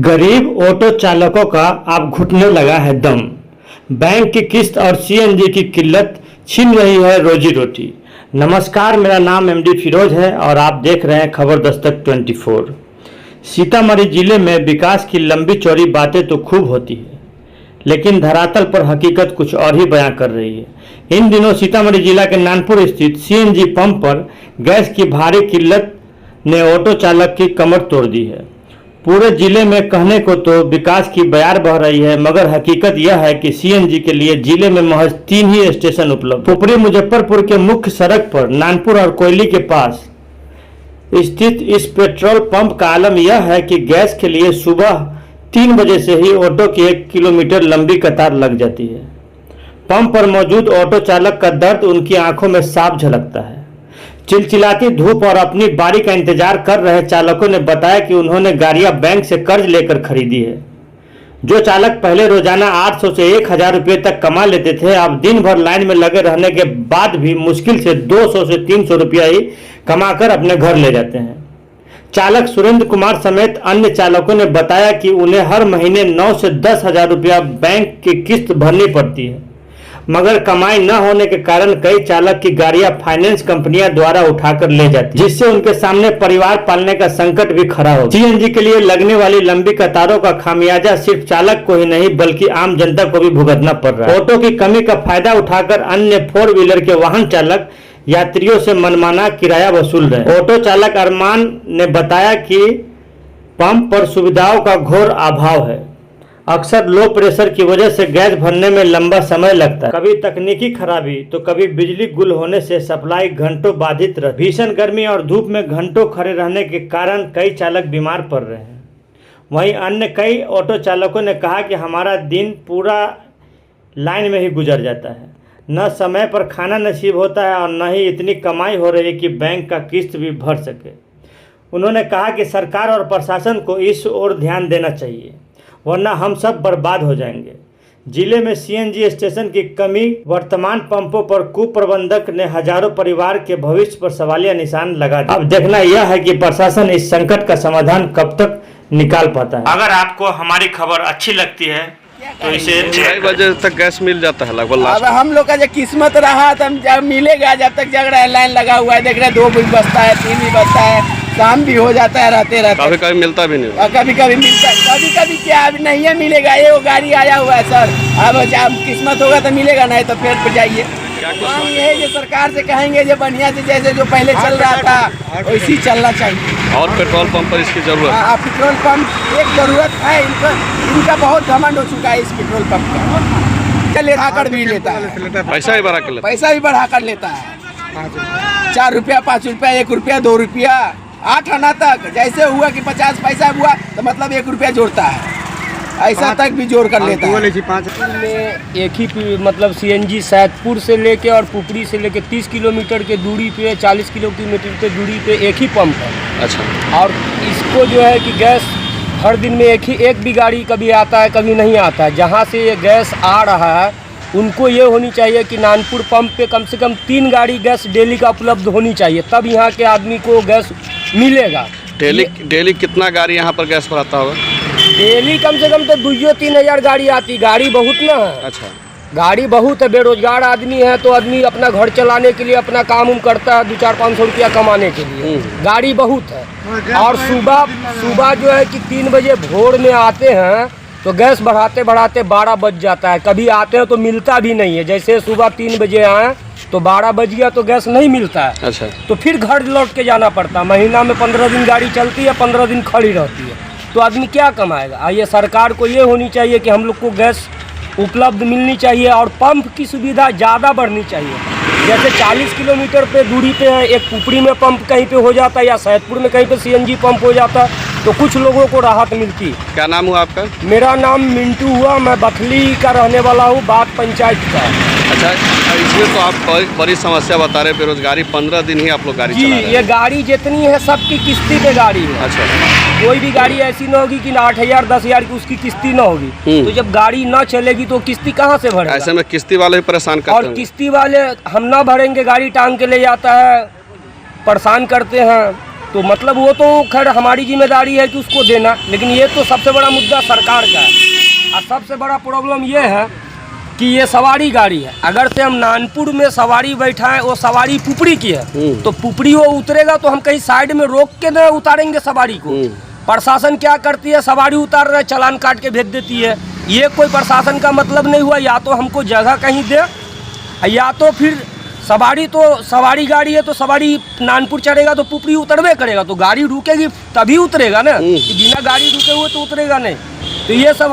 गरीब ऑटो चालकों का अब घुटने लगा है दम। बैंक की किस्त और सीएनजी की किल्लत छीन रही है रोजी रोटी। नमस्कार, मेरा नाम एमडी फिरोज है और आप देख रहे हैं खबर दस्तक 24। सीतामढ़ी जिले में विकास की लंबी चौड़ी बातें तो खूब होती है, लेकिन धरातल पर हकीकत कुछ और ही बयां कर रही है। इन दिनों सीतामढ़ी जिला के नानपुर स्थित सीएनजी पंप पर गैस की भारी किल्लत ने ऑटो चालक की कमर तोड़ दी है। पूरे जिले में कहने को तो विकास की बयार बह रही है, मगर हकीकत यह है कि सीएनजी के लिए जिले में महज 3 ही स्टेशन उपलब्ध। पुपरी मुजफ्फरपुर के मुख्य सड़क पर नानपुर और कोयली के पास स्थित इस पेट्रोल पंप का आलम यह है कि गैस के लिए सुबह 3 बजे से ही ऑटो की 1 किलोमीटर लंबी कतार लग जाती है। पंप पर मौजूद ऑटो चालक का दर्द उनकी आंखों में साफ झलकता है। चिलचिलाती धूप और अपनी बारी का इंतजार कर रहे चालकों ने बताया कि उन्होंने गाड़ियां बैंक से कर्ज लेकर खरीदी है। जो चालक पहले रोजाना 800 से 1000 रुपये तक कमा लेते थे, अब दिन भर लाइन में लगे रहने के बाद भी मुश्किल से 200 से 300 रुपया ही कमाकर अपने घर ले जाते हैं। चालक सुरेंद्र कुमार समेत अन्य चालकों ने बताया कि उन्हें हर महीने 9 से 10 हजार रुपया बैंक की किस्त भरनी पड़ती है, मगर कमाई न होने के कारण कई चालक की गाड़ियां फाइनेंस कंपनियां द्वारा उठाकर ले जाती, जिससे उनके सामने परिवार पालने का संकट भी खड़ा हो। सीएनजी के लिए लगने वाली लंबी कतारों का खामियाजा सिर्फ चालक को ही नहीं बल्कि आम जनता को भी भुगतना पड़ रहा है। ऑटो की कमी का फायदा उठाकर अन्य 4 व्हीलर के वाहन चालक यात्रियों से मनमाना किराया वसूल रहे। ऑटो चालक अरमान ने बताया कि पंप पर सुविधाओं का घोर अभाव है। अक्सर लो प्रेशर की वजह से गैस भरने में लंबा समय लगता है। कभी तकनीकी खराबी तो कभी बिजली गुल होने से सप्लाई घंटों बाधित रहती। भीषण गर्मी और धूप में घंटों खड़े रहने के कारण कई चालक बीमार पड़ रहे हैं। वहीं अन्य कई ऑटो चालकों ने कहा कि हमारा दिन पूरा लाइन में ही गुजर जाता है। न समय पर खाना नसीब होता है और न ही इतनी कमाई हो रही है कि बैंक का किस्त भी भर सके। उन्होंने कहा कि सरकार और प्रशासन को इस ओर ध्यान देना चाहिए, वरना हम सब बर्बाद हो जाएंगे। जिले में सीएनजी स्टेशन की कमी, वर्तमान पंपों पर कुप्रबंधक ने हजारों परिवार के भविष्य पर सवालिया निशान लगा दिया। अब देखना यह है कि प्रशासन इस संकट का समाधान कब तक निकाल पाता है। अगर आपको हमारी खबर अच्छी लगती है तो इसे 6 बजे तक गैस मिल जाता है लगभग। अब हम लोग का जो किस्मत रहा तब जब मिलेगा, जब तक जग रहा है, लाइन लगा हुआ है, देख रहे 2 भी बजता है, 3 भी बजता है, शाम भी हो जाता है, रहते कभी कभी मिलता भी नहीं। कभी कभी मिलता है, कभी कभी क्या अब नहीं है मिलेगा। ये वो गाड़ी आया हुआ है सर, अब जब किस्मत होगा तो मिलेगा, नहीं तो फिर जाइए। हम यही जो सरकार से कहेंगे जो बढ़िया से जैसे जो पहले चल रहा था वैसे ही चलना चाहिए। और पेट्रोल पंप पर इसकी जरूरत है। पेट्रोल पंप एक जरूरत है, इनका बहुत घमंड हो चुका है इस पेट्रोल पंप का। बढ़ा कर भी लेता है, पैसा भी बढ़ा कर लेता है, पैसा भी बढ़ा कर लेता है। 4 रुपया, 5 रुपया, 1 रुपया, 2 रुपया, 8 आना तक। जैसे हुआ कि 50 पैसा हुआ तो मतलब 1 रुपया जोड़ता है, ऐसा तक भी जोड़ कर लेता है। में एक ही मतलब सीएनजी सैदपुर से लेके और पुपरी से लेके 30 किलोमीटर के दूरी पे, 40 किलोमीटर के दूरी पे एक ही पंप है। अच्छा। और इसको जो है कि गैस हर दिन में एक भी गाड़ी कभी आता है कभी नहीं आता है। जहाँ से ये गैस आ रहा है उनको ये होनी चाहिए कि नानपुर पंप पे कम से कम 3 गाड़ी गैस डेली का उपलब्ध होनी चाहिए, तब यहाँ के आदमी को गैस मिलेगा। डेली कितना गाड़ी यहाँ पर गैस भराता होगा? डेली कम से कम तो 2-3 हजार गाड़ी आती। गाड़ी बहुत ना है। अच्छा। गाड़ी बहुत है। बेरोजगार आदमी है तो आदमी अपना घर चलाने के लिए अपना काम करता है, 200-500 रुपया कमाने के लिए। गाड़ी बहुत है। और सुबह जो है कि 3 बजे भोर में आते हैं तो गैस बढ़ाते बढ़ाते 12 बज जाता है। कभी आते हैं तो मिलता भी नहीं है। जैसे सुबह 3 बजे आए तो 12 बज गया तो गैस नहीं मिलता है। अच्छा। तो फिर घर लौट के जाना पड़ता है। महीना में 15 दिन गाड़ी चलती है, 15 दिन खड़ी रहती है, तो आदमी क्या कमाएगा। ये सरकार को ये होनी चाहिए कि हम लोग को गैस उपलब्ध मिलनी चाहिए और पंप की सुविधा ज़्यादा बढ़नी चाहिए। जैसे 40 किलोमीटर पे दूरी पे है, एक पुपरी में पंप कहीं पे हो जाता है या सैदपुर में कहीं पे सीएनजी पंप हो जाता है तो कुछ लोगों को राहत मिलती। क्या नाम हुआ आपका? मेरा नाम मिंटू हुआ, मैं बथली का रहने वाला हूँ, बात पंचायत का। अच्छा, इसमें तो आप बड़ी समस्या बता रहे, बेरोजगारी। 15 दिन ही आप लोग गाड़ी जी, ये गाड़ी जितनी है सबकी किस्ती पे गाड़ी है। अच्छा। कोई भी गाड़ी ऐसी ना होगी कि 8,000 10,000 की उसकी किस्ती ना होगी। तो जब गाड़ी ना चलेगी तो किस्ती कहाँ से भरेगा? ऐसे में किस्ती वाले भी परेशान करते हैं। और किस्ती वाले हम ना भरेंगे, गाड़ी टांग के ले जाता है, परेशान करते हैं। तो मतलब वो तो खैर हमारी जिम्मेदारी है कि उसको देना, लेकिन ये तो सबसे बड़ा मुद्दा सरकार का है। और सबसे बड़ा प्रॉब्लम ये है कि ये सवारी गाड़ी है, अगर से हम नानपुर में सवारी बैठाएं, वो सवारी पुपड़ी की है, तो पुपड़ी वो उतरेगा तो हम कहीं साइड में रोक के न उतारेंगे सवारी को। प्रशासन क्या करती है, सवारी उतार रहे चालान काट के भेज देती है। ये कोई प्रशासन का मतलब नहीं हुआ, या तो हमको जगह कहीं दे, या तो फिर सवारी गाड़ी है तो सवारी नानपुर चढ़ेगा तो पुपड़ी उतरवे करेगा, तो गाड़ी रुकेगी तभी उतरेगा ना, कि बिना गाड़ी रुके हुए तो उतरेगा नहीं। तो ये सब